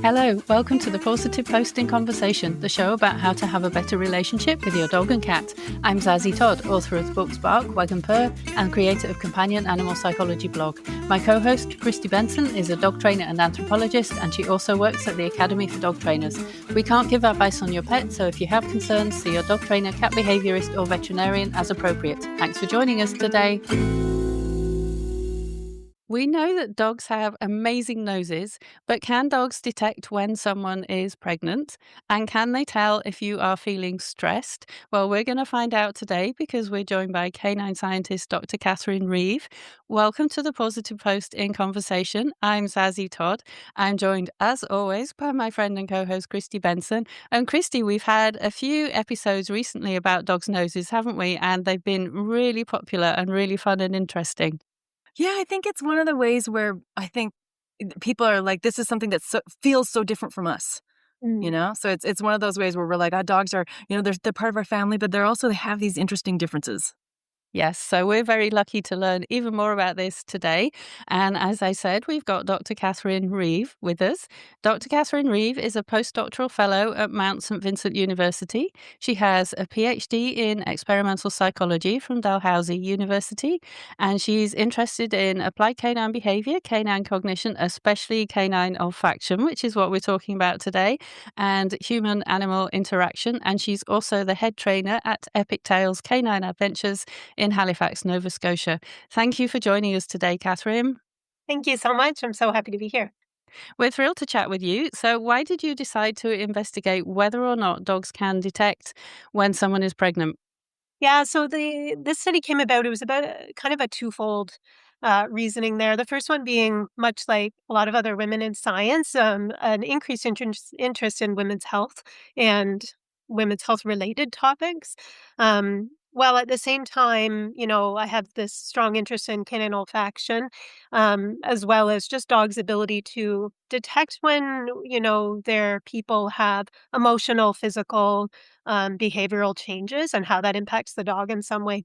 Hello, welcome to the Positive Posting Conversation, the show about how to have a better relationship with your dog and cat. I'm Zazie Todd, author of the books Bark, Wag and Purr, and creator of companion animal psychology blog. My co-host, Kristi Benson, is a dog trainer and anthropologist, and she also works at the Academy for Dog Trainers. We can't give advice on your pet, so if you have concerns, see your dog trainer, cat behaviourist, or veterinarian as appropriate. Thanks for joining us today. We know that dogs have amazing noses, but can dogs detect when someone is pregnant? And can they tell if you are feeling stressed? Well, we're going to find out today because we're joined by canine scientist Dr. Catherine Reeve. Welcome to the Positive Post in Conversation. I'm Zazie Todd. I'm joined, as always, by my friend and co-host Kristi Benson. And Kristi, we've had a few episodes recently about dogs' noses, haven't we? And they've been really popular and really fun and interesting. Yeah, I think it's one of the ways where I think people are like, this is something that feels so different from us, you know? So it's one of those ways where we're like, our dogs are, they're part of our family, but they have these interesting differences. Yes, so we're very lucky to learn even more about this today. And as I said, we've got Dr. Catherine Reeve with us. Dr. Catherine Reeve is a postdoctoral fellow at Mount St. Vincent University. She has a PhD in experimental psychology from Dalhousie University, and she's interested in applied canine behavior, canine cognition, especially canine olfaction, which is what we're talking about today, and human-animal interaction. And she's also the head trainer at Epic Tales Canine Adventures in Halifax, Nova Scotia. Thank you for joining us today, Catherine. Thank you so much. I'm so happy to be here. We're thrilled to chat with you. So why did you decide to investigate whether or not dogs can detect when someone is pregnant? Yeah, so this study came about, it was about kind of a twofold reasoning there. The first one being, much like a lot of other women in science, an increased interest in women's health and women's health related topics. While at the same time, I have this strong interest in canine olfaction, as well as just dogs' ability to detect when, their people have emotional, physical, behavioral changes and how that impacts the dog in some way.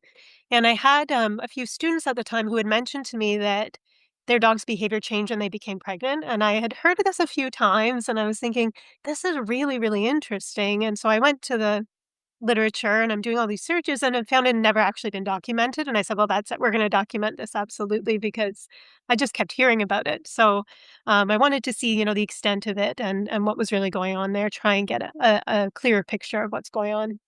And I had a few students at the time who had mentioned to me that their dog's behavior changed when they became pregnant. And I had heard this a few times, and I was thinking, this is really, really interesting. And so I went to the literature and I'm doing all these searches and I found it had never actually been documented. And I said, well, that's it. We're going to document this absolutely because I just kept hearing about it. So I wanted to see, the extent of it and what was really going on there, try and get a clearer picture of what's going on.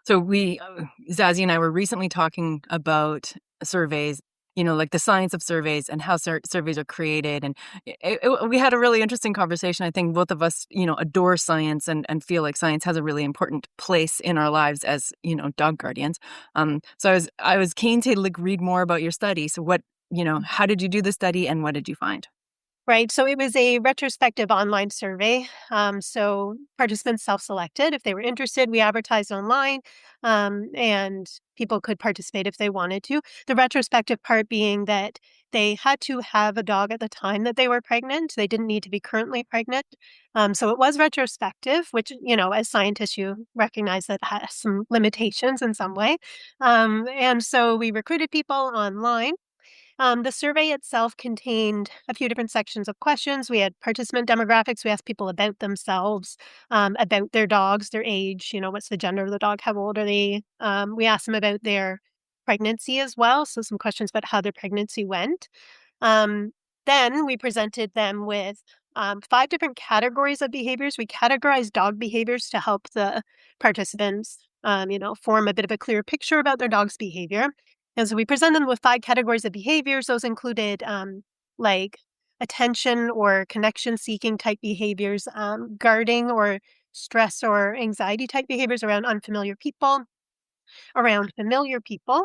So Zazie and I were recently talking about surveys, like the science of surveys and how surveys are created. And we had a really interesting conversation. I think both of us, adore science and feel like science has a really important place in our lives as, dog guardians. So I was keen to read more about your study. So how did you do the study and what did you find? Right. So it was a retrospective online survey. So participants self-selected. If they were interested, we advertised online, and people could participate if they wanted to. The retrospective part being that they had to have a dog at the time that they were pregnant. They didn't need to be currently pregnant. So it was retrospective, which, as scientists, you recognize that has some limitations in some way. And so we recruited people online. The survey itself contained a few different sections of questions. We had participant demographics. We asked people about themselves, about their dogs, their age, what's the gender of the dog, how old are they? We asked them about their pregnancy as well. So some questions about how their pregnancy went. Then we presented them with 5 different categories of behaviors. We categorized dog behaviors to help the participants, form a bit of a clearer picture about their dog's behavior. And so we presented them with 5 categories of behaviors. Those included like attention or connection-seeking type behaviors, guarding or stress or anxiety type behaviors around unfamiliar people, around familiar people,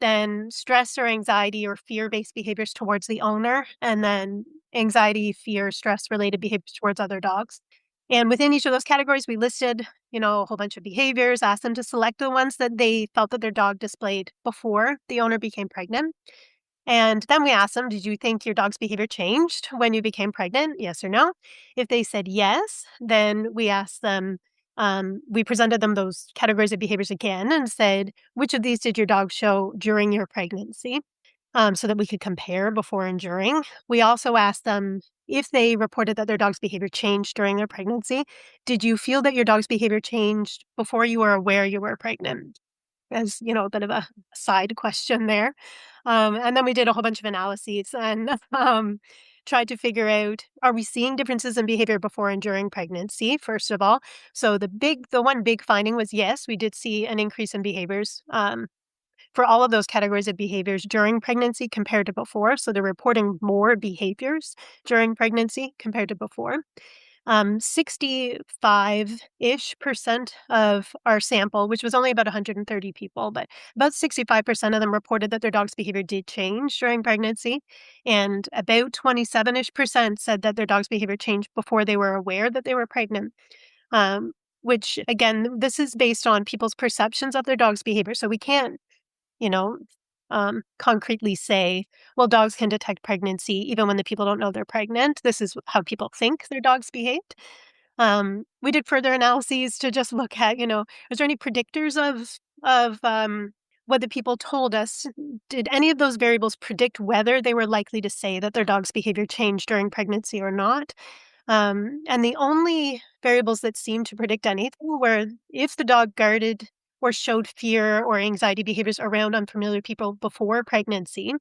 then stress or anxiety or fear-based behaviors towards the owner, and then anxiety, fear, stress-related behaviors towards other dogs. And within each of those categories, we listed, a whole bunch of behaviors, asked them to select the ones that they felt that their dog displayed before the owner became pregnant. And then we asked them, did you think your dog's behavior changed when you became pregnant? Yes or no? If they said yes, then we asked them, we presented them those categories of behaviors again and said, which of these did your dog show during your pregnancy? So that we could compare before and during. We also asked them if they reported that their dog's behavior changed during their pregnancy, did you feel that your dog's behavior changed before you were aware you were pregnant? As, a bit of a side question there. And then we did a whole bunch of analyses and tried to figure out, are we seeing differences in behavior before and during pregnancy, first of all? So the one big finding was, yes, we did see an increase in behaviors for all of those categories of behaviors during pregnancy compared to before. So they're reporting more behaviors during pregnancy compared to before. 65-ish% of our sample, which was only about 130 people, but about 65% of them reported that their dog's behavior did change during pregnancy. And about 27-ish% said that their dog's behavior changed before they were aware that they were pregnant. Which again, this is based on people's perceptions of their dog's behavior. So we can't, you know, concretely say, well, dogs can detect pregnancy even when the people don't know they're pregnant. This is how people think their dogs behaved. We did further analyses to just look at, is there any predictors of what the people told us? Did any of those variables predict whether they were likely to say that their dog's behavior changed during pregnancy or not? And the only variables that seemed to predict anything were if the dog guarded or showed fear or anxiety behaviors around unfamiliar people before pregnancy,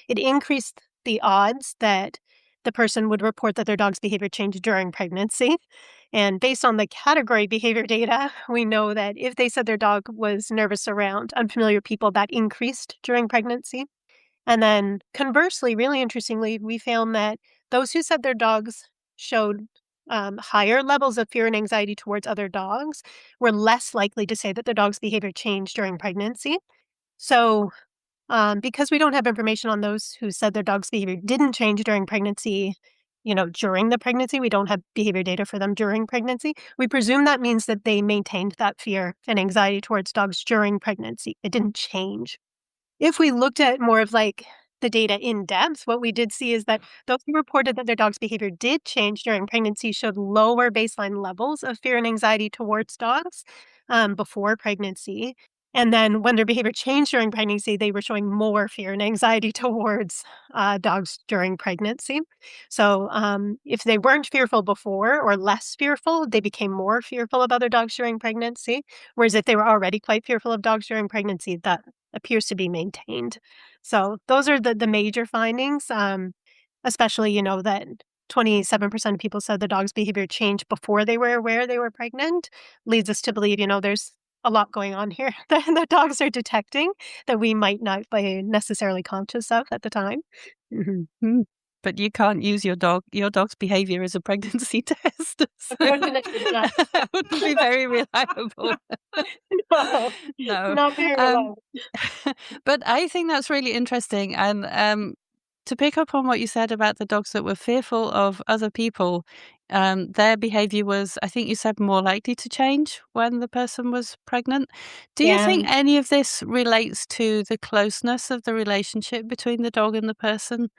it increased the odds that the person would report that their dog's behavior changed during pregnancy. And based on the category behavior data, we know that if they said their dog was nervous around unfamiliar people, that increased during pregnancy. And then conversely, really interestingly, we found that those who said their dogs showed higher levels of fear and anxiety towards other dogs were less likely to say that their dog's behavior changed during pregnancy. So because we don't have information on those who said their dog's behavior didn't change during pregnancy, during the pregnancy, we don't have behavior data for them during pregnancy. We presume that means that they maintained that fear and anxiety towards dogs during pregnancy. It didn't change. If we looked at more of like the data in depth, what we did see is that those who reported that their dog's behavior did change during pregnancy showed lower baseline levels of fear and anxiety towards dogs before pregnancy. And then when their behavior changed during pregnancy, they were showing more fear and anxiety towards dogs during pregnancy. So if they weren't fearful before or less fearful, they became more fearful of other dogs during pregnancy. Whereas if they were already quite fearful of dogs during pregnancy, that appears to be maintained. So those are the major findings, especially, that 27% of people said the dog's behavior changed before they were aware they were pregnant, leads us to believe, there's a lot going on here that the dogs are detecting that we might not be necessarily conscious of at the time. Mm. But you can't use your dog's behavior as a pregnancy test. That wouldn't be very reliable. No. Not very reliable. But I think that's really interesting. And to pick up on what you said about the dogs that were fearful of other people, their behavior was, I think you said, more likely to change when the person was pregnant. Do you think any of this relates to the closeness of the relationship between the dog and the person?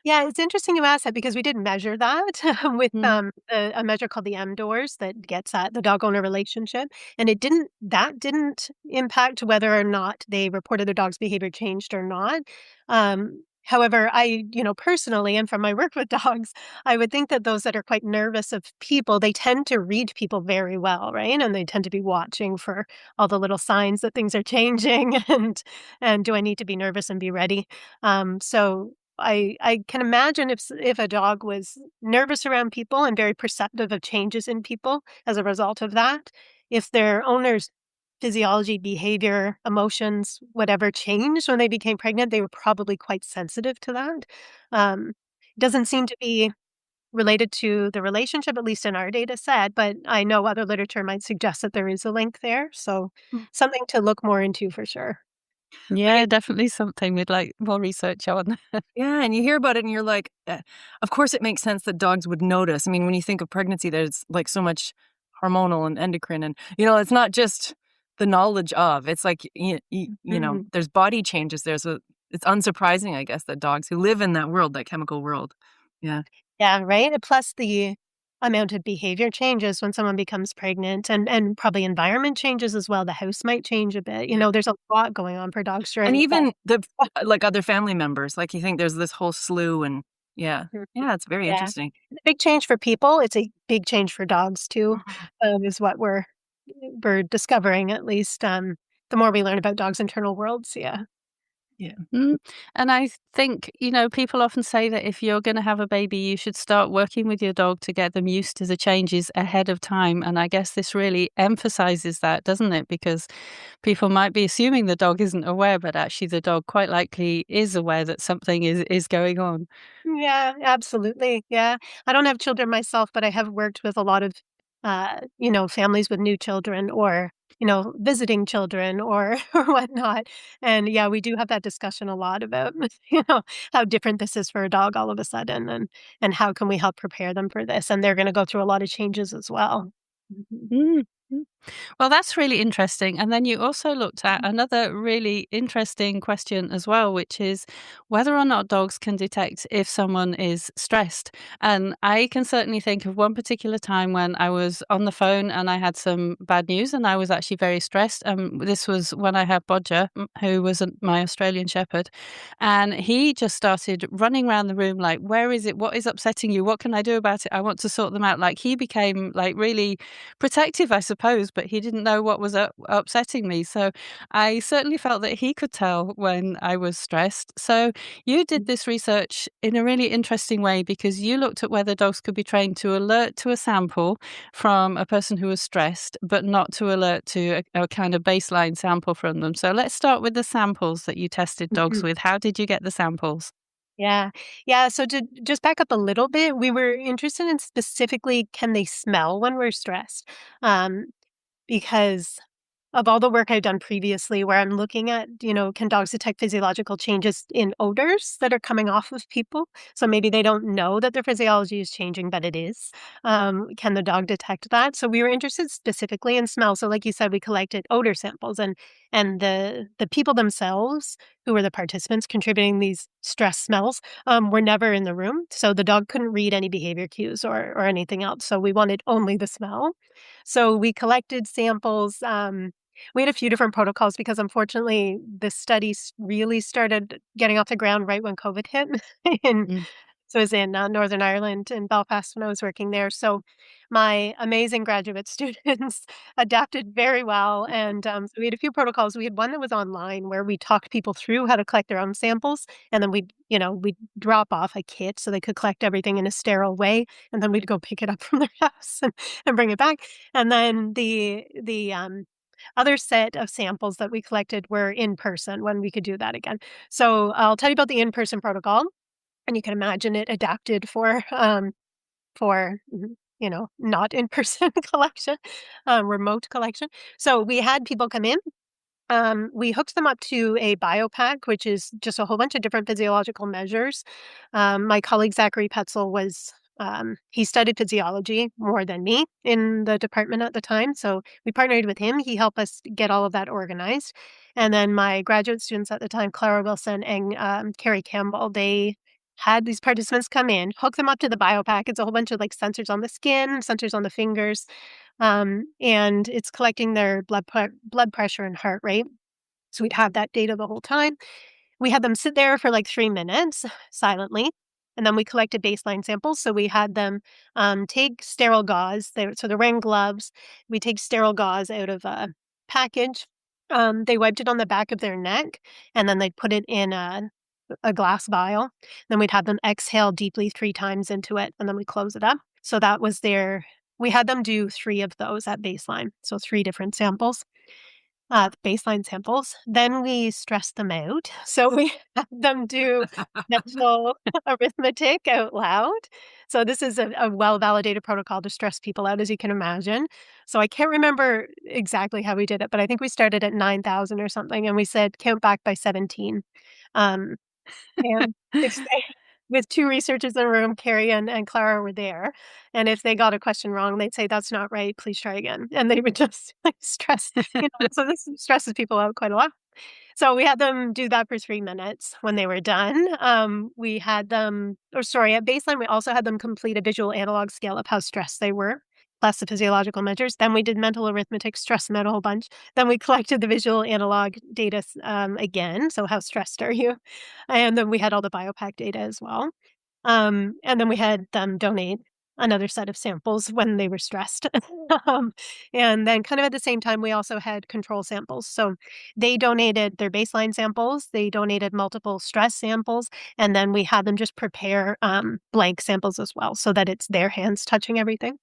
Yeah, it's interesting you ask that because we did measure that with Mm. a measure called the M-DORS that gets at the dog owner relationship. And that didn't impact whether or not they reported their dog's behavior changed or not. However, I, personally, and from my work with dogs, I would think that those that are quite nervous of people, they tend to read people very well, right? And they tend to be watching for all the little signs that things are changing and do I need to be nervous and be ready? So I can imagine if a dog was nervous around people and very perceptive of changes in people as a result of that, if their owner's physiology, behavior, emotions, whatever changed when they became pregnant, they were probably quite sensitive to that. It doesn't seem to be related to the relationship, at least in our data set, but I know other literature might suggest that there is a link there. So Mm. something to look more into for sure. Yeah, definitely something we'd like more research on. Yeah, and you hear about it and you're like, of course it makes sense that dogs would notice. I mean, when you think of pregnancy, there's like so much hormonal and endocrine and, it's not just the knowledge of, it's like, there's body changes. It's unsurprising, I guess, that dogs who live in that world, that chemical world. Yeah. Yeah, right? And plus the amount of behavior changes when someone becomes pregnant and probably environment changes as well. The house might change a bit. There's a lot going on for dogs And during even like other family members, like you think there's this whole slew and Yeah. Mhm. Yeah, it's very Yeah. interesting. It's a big change for people. It's a big change for dogs too, Mhm. is what we're discovering at least, the more we learn about dogs' internal worlds, yeah. Yeah. Mm, and I think, people often say that if you're gonna have a baby, you should start working with your dog to get them used to the changes ahead of time, and I guess this really emphasizes that, doesn't it? Because people might be assuming the dog isn't aware, but actually the dog quite likely is aware that something is going on. Yeah, absolutely. Yeah. I don't have children myself, but I have worked with a lot of, families with new children or, visiting children or or whatnot. And yeah, we do have that discussion a lot about, how different this is for a dog all of a sudden and how can we help prepare them for this? And they're going to go through a lot of changes as well. Mhm. Mm, mm. Well, that's really interesting. And then you also looked at another really interesting question as well, which is whether or not dogs can detect if someone is stressed. And I can certainly think of one particular time when I was on the phone and I had some bad news and I was actually very stressed. This was when I had Bodger, who was my Australian Shepherd. And he just started running around the room like, where is it? What is upsetting you? What can I do about it? I want to sort them out. Like he became like really protective, I suppose, but he didn't know what was upsetting me. So I certainly felt that he could tell when I was stressed. So you did this research in a really interesting way because you looked at whether dogs could be trained to alert to a sample from a person who was stressed, but not to alert to a kind of baseline sample from them. So let's start with the samples that you tested dogs Mhm. with. How did you get the samples? Yeah. Yeah. So to just back up a little bit, we were interested in specifically can they smell when we're stressed? Um, because of all the work I've done previously where I'm looking at, can dogs detect physiological changes in odors that are coming off of people? So maybe they don't know that their physiology is changing, but it is. Can the dog detect that? So we were interested specifically in smell. So like you said, we collected odor samples and the people themselves who were the participants contributing these stress smells were never in the room. So the dog couldn't read any behavior cues or anything else. So we wanted only the smell. So we collected samples. We had a few different protocols because unfortunately the studies really started getting off the ground right when COVID hit. and Mm, so I was in Northern Ireland in Belfast when I was working there. So my amazing graduate students adapted very well. And so we had a few protocols. We had one that was online where we talked people through how to collect their own samples. And then we'd drop off a kit so they could collect everything in a sterile way. And then we'd go pick it up from their house and bring it back. And then the other set of samples that we collected were in person when we could do that again. So I'll tell you about the in-person protocol, and you can imagine it adapted for not in-person collection, remote collection. So we had people come in. We hooked them up to a biopack, which is just a whole bunch of different physiological measures. My colleague Zachary Petzel he studied physiology more than me in the department at the time. So we partnered with him. He helped us get all of that organized. And then my graduate students at the time, Clara Wilson and Carrie Campbell, they had these participants come in, hook them up to the biopack. It's a whole bunch of like sensors on the skin, sensors on the fingers, and it's collecting their blood pressure and heart rate. So we'd have that data the whole time. We had them sit there for like 3 minutes silently, and then we collected baseline samples. So we had them take sterile gauze. So they're wearing gloves. We take sterile gauze out of a package. They wiped it on the back of their neck, and then they'd put it in a glass vial. Then we'd have them exhale deeply 3 times into it, and then we close it up. So that was we had them do 3 of those at baseline, so 3 different samples, baseline samples. Then we stressed them out. So we had them do mental arithmetic out loud. So this is a well-validated protocol to stress people out, as you can imagine. So I can't remember exactly how we did it, but I think we started at 9,000 or something, and we said, "Count back by 17." Um, and if they with 2 researchers in the room, Carrie and Clara were there, and if they got a question wrong, they'd say, "That's not right, please try again." And they would just, like, stress, so this stresses people out quite a lot. So we had them do that for 3 minutes. When they were done, we had them at baseline, we also had them complete a visual analog scale of how stressed they were, plus the physiological measures. Then we did mental arithmetic, stress them out a whole bunch. Then we collected the visual analog data again, so how stressed are you? And then we had all the biopack data as well. And then we had them donate another set of samples when they were stressed. And then kind of at the same time, we also had control samples. So they donated their baseline samples, they donated multiple stress samples, and then we had them just prepare blank samples as well so that it's their hands touching everything.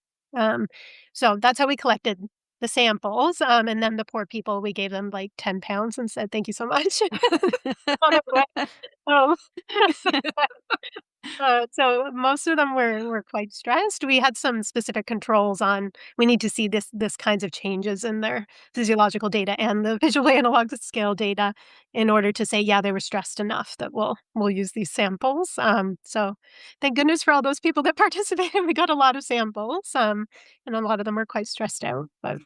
So that's how we collected the samples. And then the poor people, we gave them like 10 pounds and said, thank you so much. On our way. Um, so most of them were quite stressed. We had some specific controls on we need to see this kinds of changes in their physiological data and the visual analog scale data in order to say, yeah, they were stressed enough that we'll use these samples. So thank goodness for all those people that participated. We got a lot of samples, and a lot of them were quite stressed out. But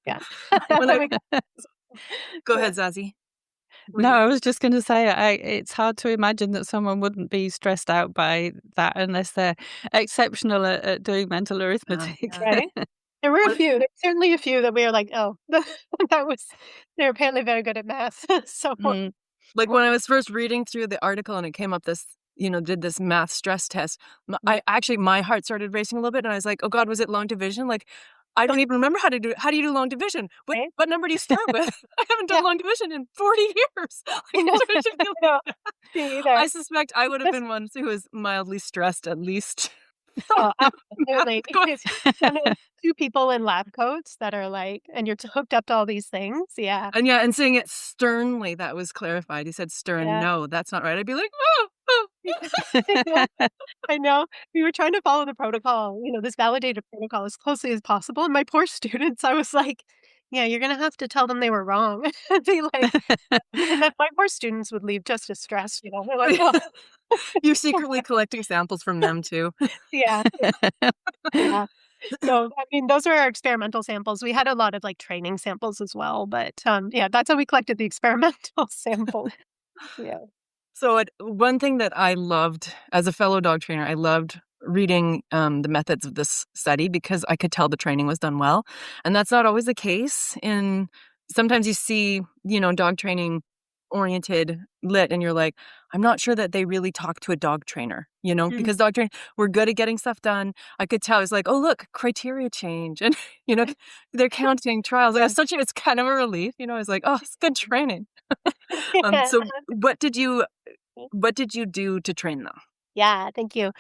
yeah, When I, We got- go ahead, Zazie. No, I was just going to say, it's hard to imagine that someone wouldn't be stressed out by that unless they're exceptional at doing mental arithmetic. right. There were a When- few. There's certainly a few that we were like, oh, that was. They're apparently very good at math. So Mm. Like when I was first reading through the article and it came up this, did this math stress test, my heart started racing a little bit and I was like, oh God, was it long division? Like, I don't even remember how do you do long division? Right. What number do you start with? I haven't done Yeah. long division in 40 years. I know. Like, No, me either. I suspect I would have been one who was mildly stressed at least. Oh, absolutely. Go Because when it's 2 people in lab coats that are like and you're hooked up to all these things, yeah, And saying it sternly, that was clarified. He said stern, yeah. no, that's not right. I'd be like, oh. I know. We were trying to follow the protocol, this validated protocol as closely as possible, and my poor students, I was like, "Yeah, you're gonna have to tell them they were wrong." Be like and then my poor students would leave just as stressed, they're like, "Oh." You're secretly collecting samples from them too. Yeah, yeah. So, I mean, those were our experimental samples. We had a lot of, like, training samples as well, but, yeah, that's how we collected the experimental samples. Yeah. So one thing that I loved as a fellow dog trainer, I loved reading the methods of this study because I could tell the training was done well. And that's not always the case. Sometimes you see, dog training oriented lit and you're like, I'm not sure that they really talk to a dog trainer, because dog training, we're good at getting stuff done. I could tell it's like, oh, look, criteria change. And, they're counting trials. Yeah. It's kind of a relief, it's like, oh, it's good training. Yeah. So what did you do to train them? Yeah, thank you.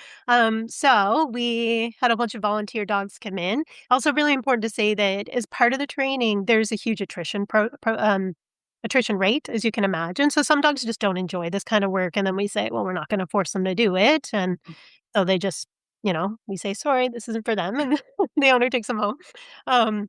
So we had a bunch of volunteer dogs come in. Also, really important to say that as part of the training, there's a huge attrition rate, as you can imagine. So some dogs just don't enjoy this kind of work, and then we say, well, we're not going to force them to do it, and so they just, we say, sorry, this isn't for them, and the owner takes them home.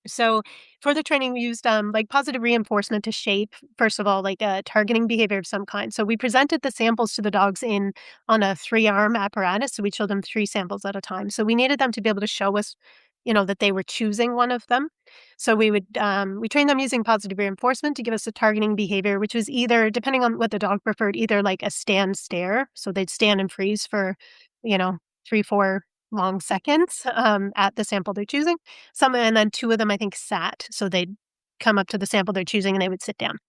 So for the training, we used like positive reinforcement to shape, first of all, like a targeting behavior of some kind. So we presented the samples to the dogs on a 3-arm apparatus. So we showed them 3 samples at a time. So we needed them to be able to show us, that they were choosing one of them. So we trained them using positive reinforcement to give us a targeting behavior, which was either, depending on what the dog preferred, either like a stand stare. So they'd stand and freeze for, 3, 4 long seconds at the sample they're choosing. And then 2 of them, I think, sat. So they'd come up to the sample they're choosing and they would sit down.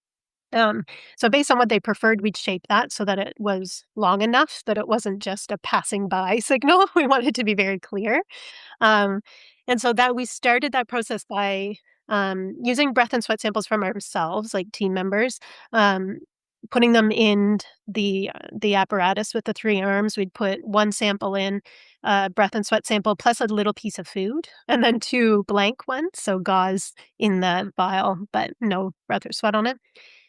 So based on what they preferred, we'd shape that so that it was long enough that it wasn't just a passing by signal. We wanted it to be very clear. Um, and so that we started that process by using breath and sweat samples from ourselves, like team members, putting them in the apparatus with the 3 arms. We'd put 1 sample in, breath and sweat sample, plus a little piece of food, and then 2 blank ones, so gauze in the vial, but no breath or sweat on it,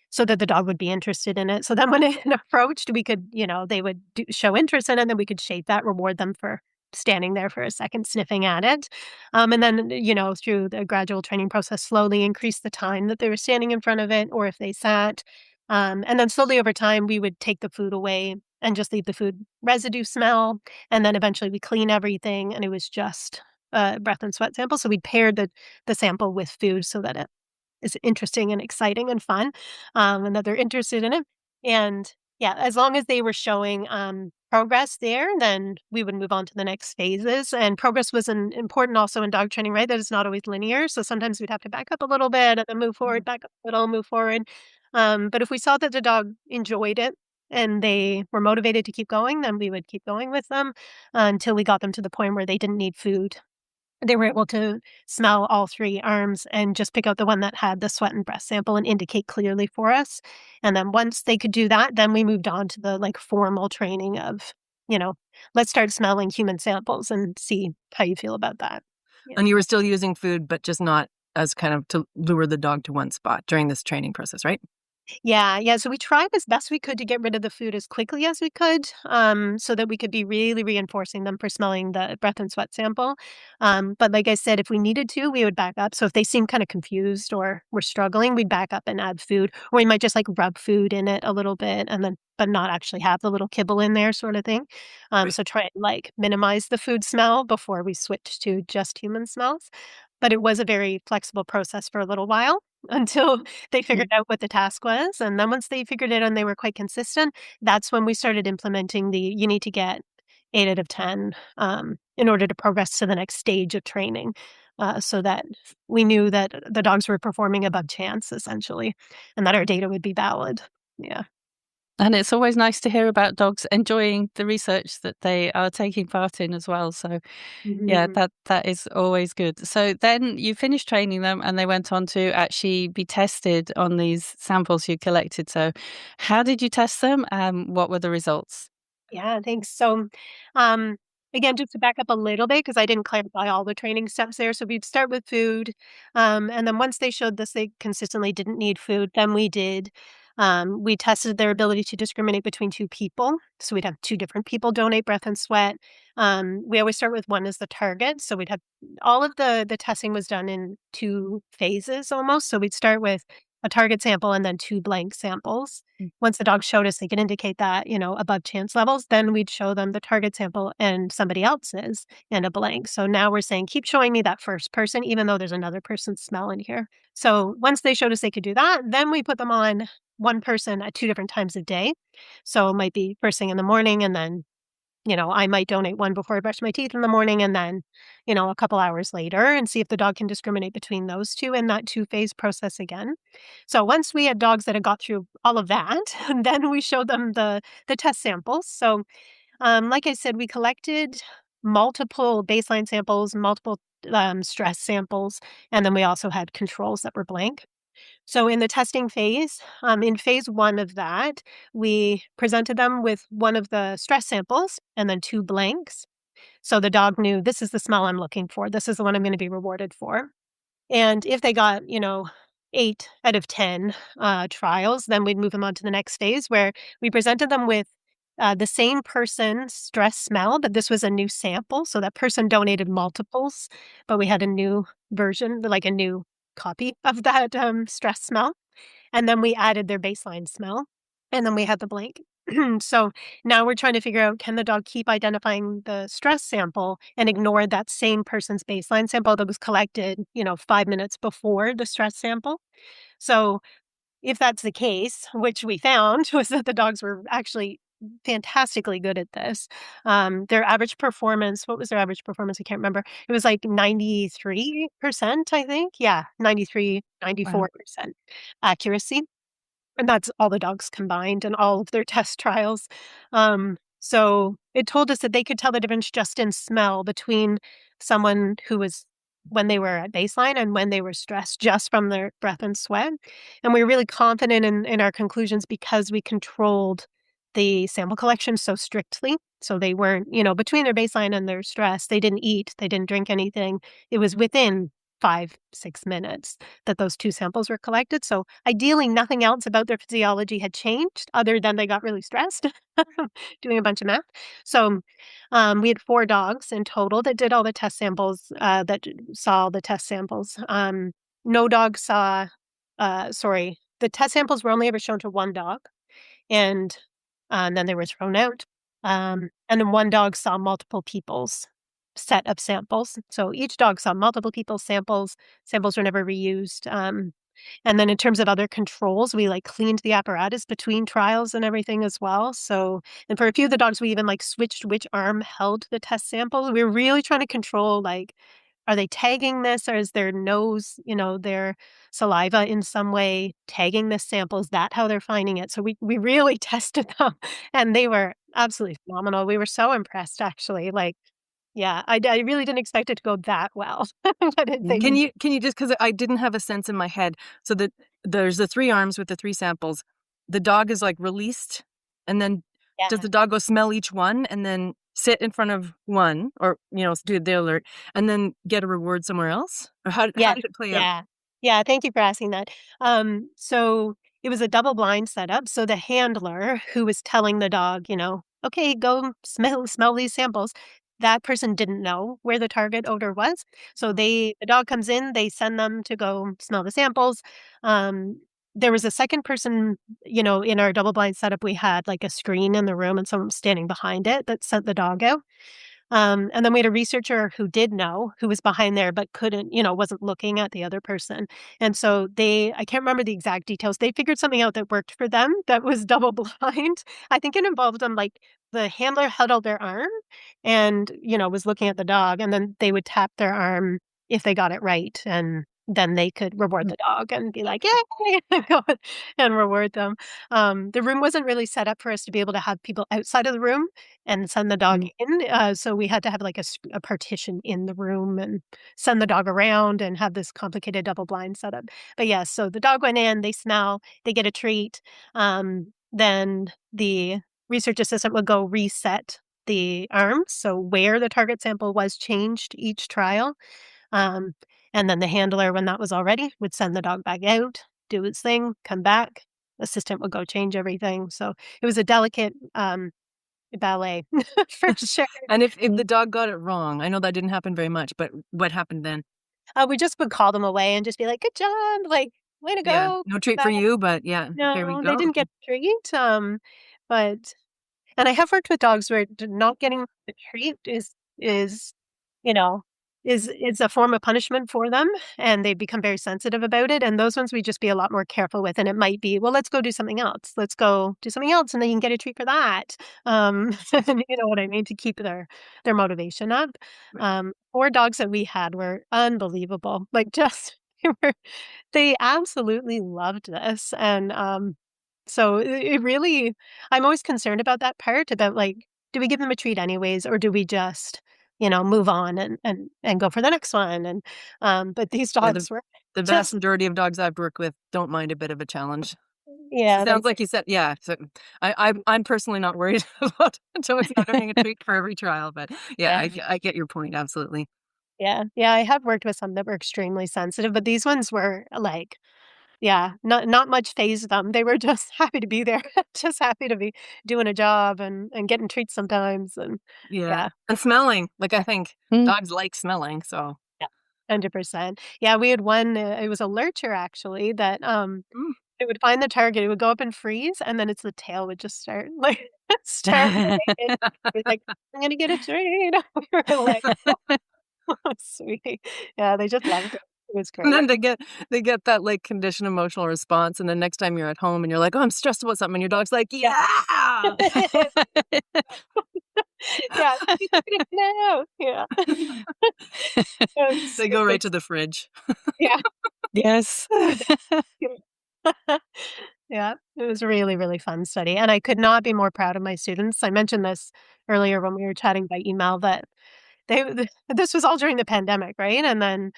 so that the dog would be interested in it. So then when it approached, we could, they would show interest in it, and then we could shape that, reward them for standing there for a second, sniffing at it. And then, through the gradual training process, slowly increase the time that they were standing in front of it, or if they sat. And then slowly over time, we would take the food away and just leave the food residue smell. And then eventually we clean everything, and it was just a breath and sweat sample. So we'd pair the sample with food so that it is interesting and exciting and fun, and that they're interested in it. And yeah, as long as they were showing progress there, then we would move on to the next phases. And progress was important also in dog training, right? That it's not always linear. So sometimes we'd have to back up a little bit and then move forward, back up a little, move forward. But if we saw that the dog enjoyed it, and they were motivated to keep going, then we would keep going with them until we got them to the point where they didn't need food. They were able to smell all 3 arms and just pick out the one that had the sweat and breath sample and indicate clearly for us. And then once they could do that, then we moved on to the, like, formal training of, let's start smelling human samples and see how you feel about that. Yeah. And you were still using food, but just not as kind of to lure the dog to one spot during this training process, right? Yeah. So we tried as best we could to get rid of the food as quickly as we could, so that we could be really reinforcing them for smelling the breath and sweat sample. But like I said, if we needed to, we would back up. So if they seemed kind of confused or were struggling, we'd back up and add food, or we might just like rub food in it a little bit and then, but not actually have the little kibble in there, sort of thing. Right. So try and like minimize the food smell before we switch to just human smells. But it was a very flexible process for a little while until they figured out what the task was, and then once they figured it out and they were quite consistent, that's when we started implementing the you need to get 8 out of 10, in order to progress to the next stage of training, so that we knew that the dogs were performing above chance, essentially, and that our data would be valid. Yeah. And it's always nice to hear about dogs enjoying the research that they are taking part in as well. So yeah, Mhm. that is always good. So then you finished training them and they went on to actually be tested on these samples you collected. So how did you test them? What were the results? Yeah, thanks. So, um, again, just to back up a little bit, because I didn't clarify all the training steps there. So we'd start with food, and then once they showed this, they consistently didn't need food. Then we tested their ability to discriminate between 2 people. So we'd have 2 different people donate breath and sweat. We always start with one as the target. So we'd have all of the testing was done in 2 phases almost. So we'd start with a target sample and then 2 blank samples. Once the dog showed us they could indicate that, above chance levels, then we'd show them the target sample and somebody else's and a blank. So now we're saying, keep showing me that first person, even though there's another person's smell in here. So once they showed us they could do that, then we put them on one person at 2 different times of day. So it might be first thing in the morning and then I might donate one before I brush my teeth in the morning and then, a couple hours later and see if the dog can discriminate between those 2 in that 2-phase process again. So once we had dogs that had got through all of that, then we showed them the test samples. So, like I said, we collected multiple baseline samples, multiple stress samples, and then we also had controls that were blank. So in the testing phase, in phase 1 of that, we presented them with one of the stress samples and then 2 blanks. So the dog knew this is the smell I'm looking for. This is the one I'm going to be rewarded for. And if they got, 8 out of 10 trials, then we'd move them on to the next phase where we presented them with the same person's stress smell, but this was a new sample. So that person donated multiples, but we had a new version, like a new copy of that stress smell. And then we added their baseline smell, and then we had the blank. So now we're trying to figure out, can the dog keep identifying the stress sample and ignore that same person's baseline sample that was collected, 5 minutes before the stress sample? So if that's the case, which we found was that the dogs were actually fantastically good at this. Their average performance, what was their average performance? I can't remember. It was like 93%, I think. Yeah, 93, Wow. 94% accuracy. And that's all the dogs combined and all of their test trials. So it told us that they could tell the difference just in smell between someone who was when they were at baseline and when they were stressed just from their breath and sweat. And we were really confident in our conclusions because we controlled the sample collection so strictly. So they weren't, between their baseline and their stress, they didn't eat, they didn't drink anything. It was within 5, 6 minutes that those 2 samples were collected. So ideally, nothing else about their physiology had changed other than they got really stressed doing a bunch of math. So we had 4 dogs in total that did all the test samples, that saw all the test samples. No dog saw, sorry, the test samples were only ever shown to 1 dog, and then they were thrown out. And then 1 dog saw multiple people's set of samples. So each dog saw multiple people's samples. Samples were never reused. And then in terms of other controls, we like cleaned the apparatus between trials and everything as well. So, and for a few of the dogs, we even like switched which arm held the test sample. We were really trying to control like are they tagging this, or is their nose, their saliva in some way tagging this sample? Is that how they're finding it? So we really tested them, and they were absolutely phenomenal. We were so impressed, actually. Like, yeah, I really didn't expect it to go that well, but they Can you just, because I didn't have a sense in my head, so that there's the 3 arms with the 3 samples. The dog is like released, and then does yeah. the dog go smell each one and then sit in front of one, or do the alert and then get a reward somewhere else? Or how Yeah, did it play out? yeah. Yeah, thank you for asking that. So it was a double blind setup, so the handler who was telling the dog, "Okay, go smell these samples," that person didn't know where the target odor was. So the dog comes in, they send them to go smell the samples. Um, there was a second person, in our double blind setup, we had, like, a screen in the room and someone was standing behind it that sent the dog out. And then we had a researcher who did know, who was behind there, but couldn't, wasn't looking at the other person. And so I can't remember the exact details. They figured something out that worked for them that was double blind. I think it involved them, like, the handler held their arm and, was looking at the dog, and then they would tap their arm if they got it right. And then they could reward the dog and be like, yay, go and reward them. The room wasn't really set up for us to be able to have people outside of the room and send the dog Mm. in, so we had to have, like, a partition in the room and send the dog around and have this complicated double blind setup. But, yeah, so the dog went in, they smell, they get a treat, then the research assistant would go reset the arms, so where the target sample was changed each trial, um, and then the handler, when that was all ready, would send the dog back out, do its thing, come back, assistant would go change everything, so it was a delicate, ballet for sure. And if the dog got it wrong, I know that didn't happen very much, but what happened then? We just would call them away and just be like, "Good job, like, way to Yeah, go, no treat back." for you, but yeah, here we No, they go. didn't get a treat, but and I have worked with dogs where not getting the treat is, you know, is a form of punishment for them, and they become very sensitive about it, and those ones we just be a lot more careful with, and it might be, "Well, let's go do something else. Let's go do something else, and then you can get a treat for that." You know what I mean? To keep their motivation up. 4 dogs that we had were unbelievable, like, just they were they absolutely loved this, and, so it really I'm always concerned about that part about, like, do we give them a treat anyways, or do we just, move on and go for the next one, and, but these Yeah, dogs were the vast just majority of dogs I've worked with don't mind a bit of a challenge. So it yeah, they sounds like you said, yeah, so I'm personally not worried about dogs not having a treat for every trial, but yeah, yeah, I get your point, absolutely. yeah, yeah, I have worked with some that were extremely sensitive, but these ones were, like yeah, not much fazed them. They were just happy to be there, just happy to be doing a job and getting treats sometimes, and Yeah, yeah. and smelling, like, I think Mm. dogs like smelling, so 100%. Yeah, we had one, it was a lurcher actually that, mm. it would find the target, it would go up and freeze, and then its the tail would just start, like, start wagging. It's like, "I'm gonna get a treat." We were like, "Oh, sweet." Yeah, they just loved it. It was And great. then they get that, like, conditioned emotional response, and then next time you're at home and you're like, "Oh, I'm stressed about something," and your dog's like, Yeah. "Yeah!" Yeah, "You took it now." Yeah. It's They go right to the fridge. yeah. Yes. Yeah, it was a really, really fun study, and I could not be more proud of my students. I mentioned this earlier when we were chatting by email that this was all during the pandemic, right? And then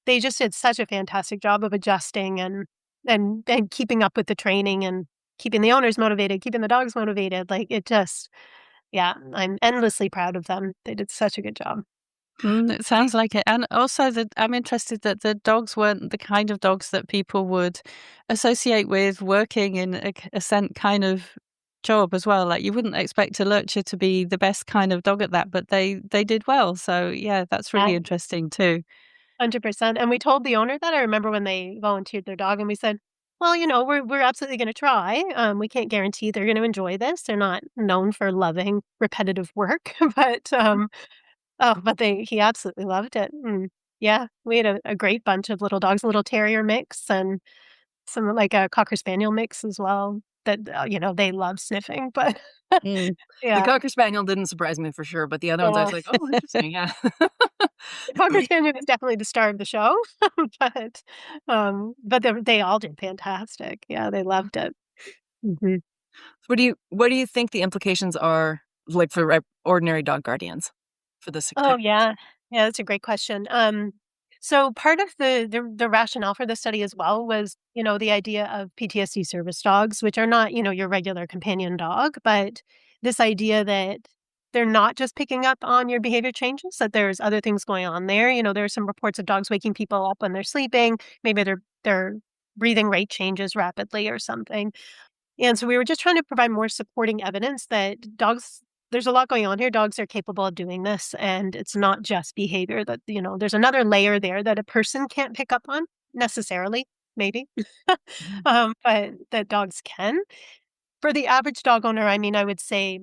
they just did such a fantastic job of adjusting and keeping up with the training and keeping the owners motivated, keeping the dogs motivated. Like, it just yeah, I'm endlessly proud of them. They did such a good job. It sounds like it. And also that I'm interested that the dogs weren't the kind of dogs that people would associate with working in a scent kind of job as well. Like you wouldn't expect a lurcher to be the best kind of dog at that, but they did well. So yeah, that's Yeah, really interesting too. 100%. And we told the owner that. I remember when they volunteered their dog, and we said, "Well, we're absolutely gonna try. We can't guarantee they're gonna enjoy this. They're not known for loving repetitive work." But, oh, but they he absolutely loved it. Yeah, we had a great bunch of little dogs, a little terrier mix, and some like a Cocker Spaniel mix as well that, they love sniffing, but Mm. The yeah. Cocker Spaniel didn't surprise me for sure, but the other ones I Yeah. was like, "Oh, interesting, yeah." The Cocker Spaniel is definitely the star of the show, but they all did fantastic. Yeah, they loved it. Mhm. What do you think the implications are, like, for ordinary dog guardians for this Oh, type? yeah. Yeah, that's a great question. So part of the rationale for the study as well was, the idea of PTSD service dogs, which are not, your regular companion dog, but this idea that they're not just picking up on your behavior changes, that there's other things going on there. There are some reports of dogs waking people up when they're sleeping. Maybe their breathing rate changes rapidly or something. And so we were just trying to provide more supporting evidence that dogs there's a lot going on here. Dogs are capable of doing this, and it's not just behavior that, there's another layer there that a person can't pick up on necessarily, maybe, Mhm. but that dogs can. For the average dog owner, I mean, I would say,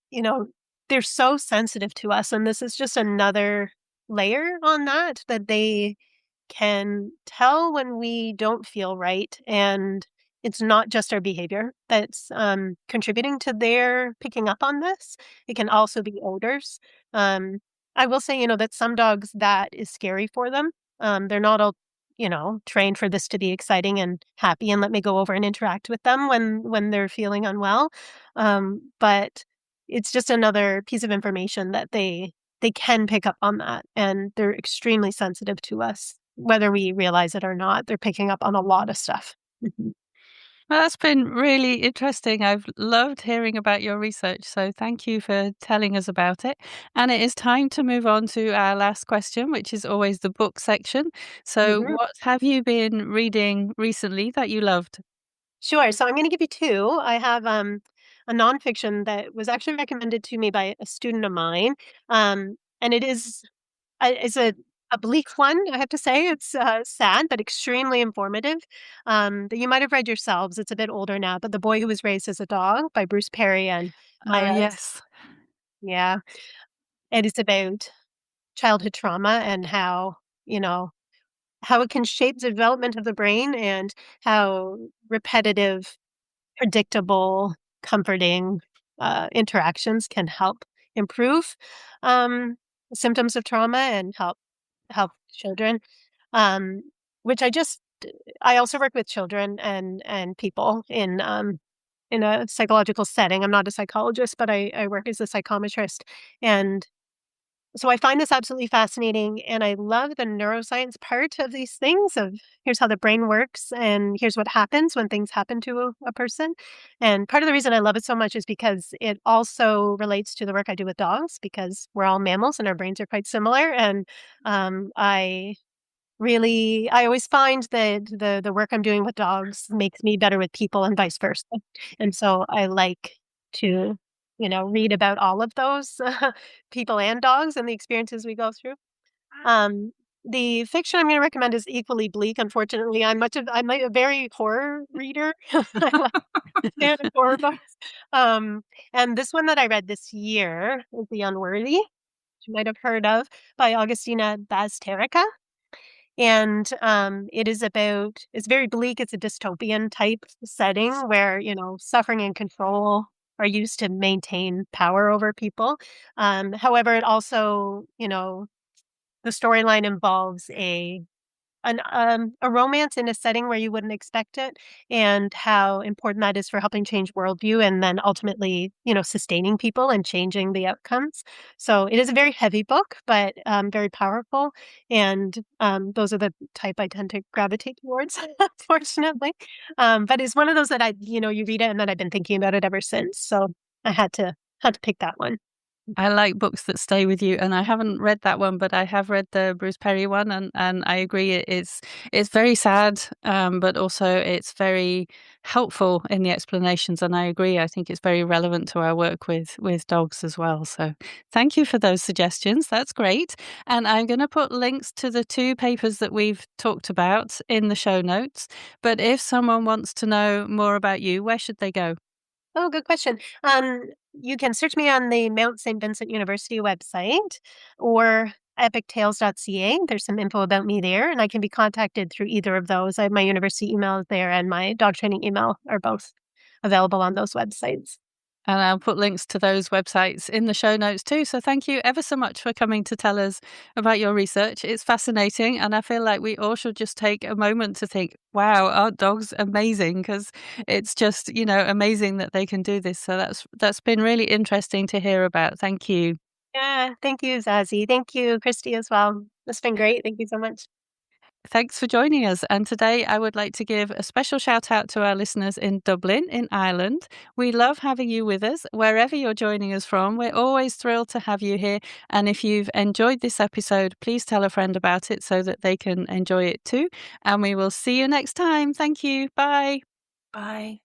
you know, they're so sensitive to us, and this is just another layer on that they can tell when we don't feel right, and it's not just our behavior that's, contributing to their picking up on this. It can also be odors. Um, I will say, that some dogs that is scary for them. They're not all, trained for this to be exciting and happy and let me go over and interact with them when they're feeling unwell. But it's just another piece of information that they can pick up on that, and they're extremely sensitive to us. Whether we realize it or not, they're picking up on a lot of stuff. Mhm. Well, that's been really interesting. I've loved hearing about your research, so thank you for telling us about it. And it is time to move on to our last question, which is always the book section. So, Mhm. what have you been reading recently that you loved? Sure, so I'm gonna give you 2. I have, a nonfiction that was actually recommended to me by a student of mine, and it's a bleak one, I have to say. It's, sad, but extremely informative, that you might have read yourselves. It's a bit older now, but The Boy Who Was Raised as a Dog by Bruce Perry and Maya. Yes. Yeah, and it's about childhood trauma and how it can shape the development of the brain and how repetitive, predictable, comforting, interactions can help improve, um, symptoms of trauma and help children, um, which I also work with children and people in a psychological setting. I'm not a psychologist, but I work as a psychometrist, and so I find this absolutely fascinating, and I love the neuroscience part of these things of here's how the brain works and here's what happens when things happen to a person. And part of the reason I love it so much is because it also relates to the work I do with dogs because we're all mammals and our brains are quite similar. And I always find that the work I'm doing with dogs makes me better with people and vice versa. And so I like to, read about all of those people and dogs and the experiences we go through. Um, the fiction I'm going to recommend is equally bleak. Unfortunately, I'm a very horror reader. I like fan of horror books. Um, and this one that I read this year is The Unworthy, which you might have heard of, by Augustina Bazterrica. And, it's very bleak, it's a dystopian type setting where, suffering and control are used to maintain power over people. However, it also, the storyline involves a romance in a setting where you wouldn't expect it, and how important that is for helping change worldview and then ultimately, sustaining people and changing the outcomes. So it is a very heavy book, but very powerful. And those are the type I tend to gravitate towards, unfortunately. But it's one of those that you read it and then I've been thinking about it ever since. So I had to pick that one. I like books that stay with you, and I haven't read that one, but I have read the Bruce Perry one, and I agree it's very sad, but also it's very helpful in the explanations, and I agree. I think it's very relevant to our work with dogs as well. So thank you for those suggestions. That's great. And I'm going to put links to the 2 papers that we've talked about in the show notes. But if someone wants to know more about you, where should they go? Oh, good question. You can search me on the Mount St. Vincent University website, or epictales.ca. There's some info about me there, and I can be contacted through either of those. I have my university email there, and my dog training email are both available on those websites. And I'll put links to those websites in the show notes too. So thank you ever so much for coming to tell us about your research. It's fascinating. And I feel like we all should just take a moment to think, wow, our dog's amazing, because it's just, amazing that they can do this. So that's been really interesting to hear about. Thank you. Yeah, thank you, Zazie. Thank you, Kristi, as well. It's been great. Thank you so much. Thanks for joining us. And today I would like to give a special shout out to our listeners in Dublin, in Ireland. We love having you with us wherever you're joining us from. We're always thrilled to have you here. And if you've enjoyed this episode, please tell a friend about it so that they can enjoy it too. And we will see you next time. Thank you. Bye. Bye.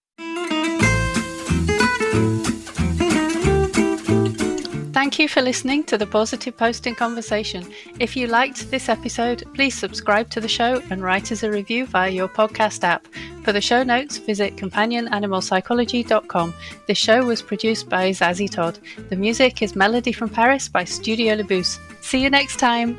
Thank you for listening to the Positive Posting Conversation. If you liked this episode, please subscribe to the show and write us a review via your podcast app. For the show notes, visit companionanimalpsychology.com. This show was produced by Zazie Todd. The music is Melody from Paris by Studio Le Bus. See you next time.